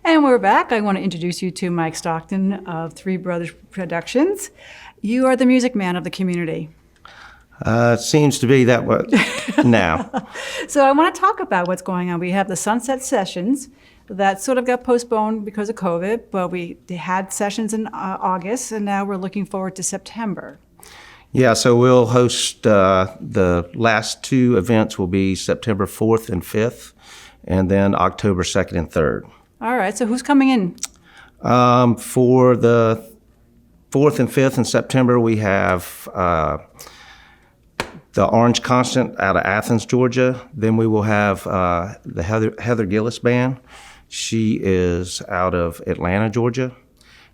And we're back. I want to introduce you to Mike Stockton of Three Brothers Productions. You are the music man of the community. It seems to be that way now. So I want to talk about what's going on. We have the Sunset Sessions that sort of got postponed because of COVID, but they had sessions in August, and now we're looking forward to September. Yeah, so we'll host the last two events will be September 4th and 5th, and then October 2nd and 3rd. All right, so who's coming in? For the 4th and 5th in September, we have the Orange Constant out of Athens, Georgia. Then we will have the Heather Gillis Band. She is out of Atlanta, Georgia.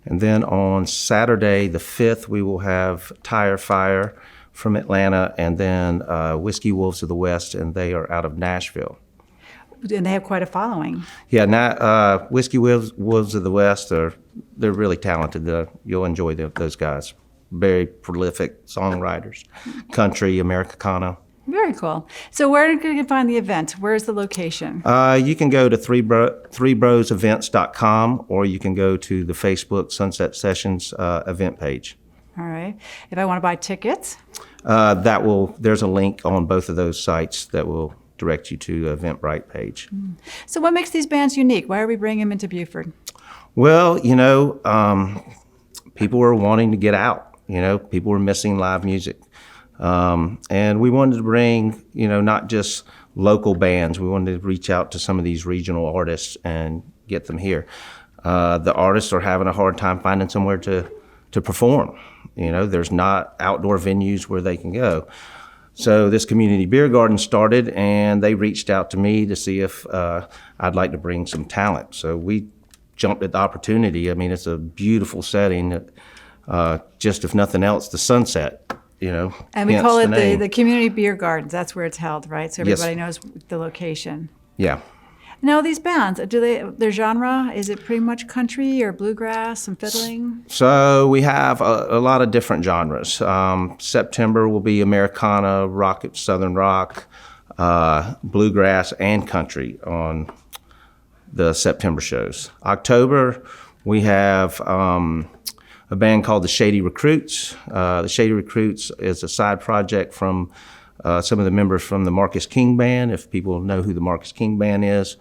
And then on Saturday, the 5th, we will have Tire Fire from Atlanta, and then Whiskey Wolves of the West, and they are out of Nashville. And they have quite a following. Yeah, Whiskey Wolves of the West, they're really talented. You'll enjoy those guys. Very prolific songwriters, country, Americana. Very cool. So where can you find the event? Where's the location? You can go to threebrosevents.com, or you can go to the Facebook Sunset Sessions event page. All right. If I want to buy tickets? There's a link on both of those sites that will direct you to the Eventbrite page. So what makes these bands unique? Why are we bringing them into Buford? Well, people were wanting to get out. People were missing live music. And we wanted to bring, not just local bands. We wanted to reach out to some of these regional artists and get them here. The artists are having a hard time finding somewhere to perform. There's not outdoor venues where they can go. So this community beer garden started, and they reached out to me to see if I'd like to bring some talent. So we jumped at the opportunity. I mean, it's a beautiful setting. Just if nothing else, the sunset. And we call it the community beer gardens. That's where it's held, right? So everybody knows the location. Yeah. Now these bands, their genre, is it pretty much country or bluegrass, some fiddling? So we have a lot of different genres. September will be Americana, rock, Southern rock, bluegrass, and country on the September shows. October, we have a band called the Shady Recruits. The Shady Recruits is a side project from some of the members from the Marcus King Band. If people know who the Marcus King Band is,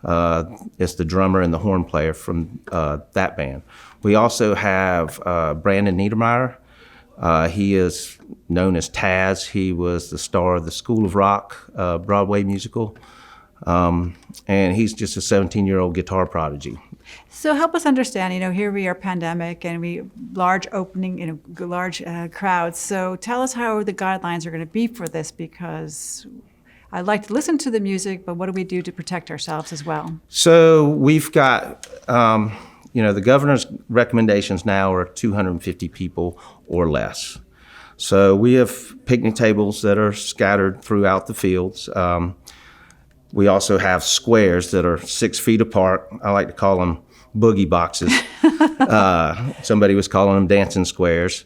it's the drummer and the horn player from that band. We also have Brandon Niedermeyer. He is known as Taz. He was the star of the School of Rock Broadway musical. And he's just a 17-year-old guitar prodigy. So help us understand, here we are pandemic and large opening, large crowds. So tell us how the guidelines are going to be for this, because I like to listen to the music, but what do we do to protect ourselves as well? So we've got, the governor's recommendations now are 250 people or less. So we have picnic tables that are scattered throughout the fields. We also have squares that are 6 feet apart. I like to call them boogie boxes. Somebody was calling them dancing squares.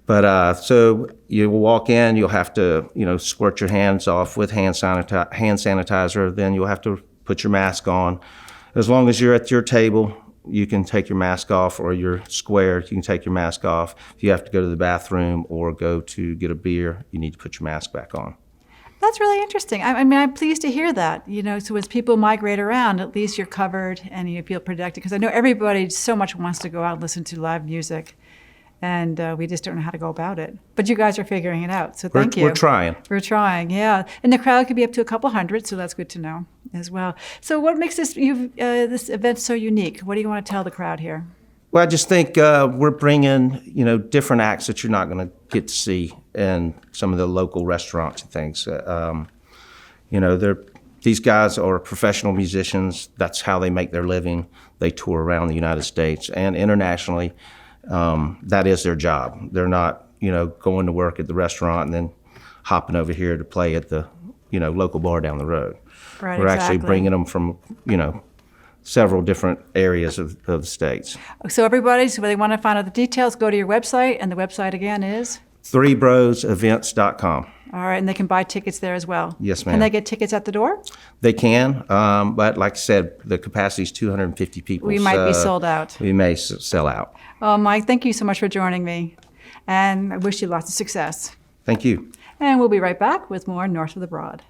But so you walk in, you'll have to, squirt your hands off with hand sanitizer. Then you'll have to put your mask on. As long as you're at your table, you can take your mask off, or your square, you can take your mask off. If you have to go to the bathroom or go to get a beer, you need to put your mask back on. That's really interesting. I'm pleased to hear that. So as people migrate around, at least you're covered and you feel protected. Because I know everybody so much wants to go out and listen to live music, and we just don't know how to go about it. But you guys are figuring it out, so thank you. We're trying. We're trying, yeah. And the crowd could be up to a couple hundred, so that's good to know as well. So what makes this event so unique? What do you want to tell the crowd here? Well, I just think we're bringing, different acts that you're not going to get to see in some of the local restaurants and things. These guys are professional musicians. That's how they make their living. They tour around the United States and internationally. That is their job. They're not, going to work at the restaurant and then hopping over here to play at the, local bar down the road. Right, we're actually bringing them from, several different areas of the states. So everybody, so if they want to find out the details, go to your website, and the website again is? threebrosevents.com. All right, and they can buy tickets there as well? Yes, ma'am. Can they get tickets at the door? They can, but like I said, the capacity is 250 people. We might be so sold out. We may sell out. Oh, Mike, thank you so much for joining me, and I wish you lots of success. Thank you. And we'll be right back with more North of the Broad.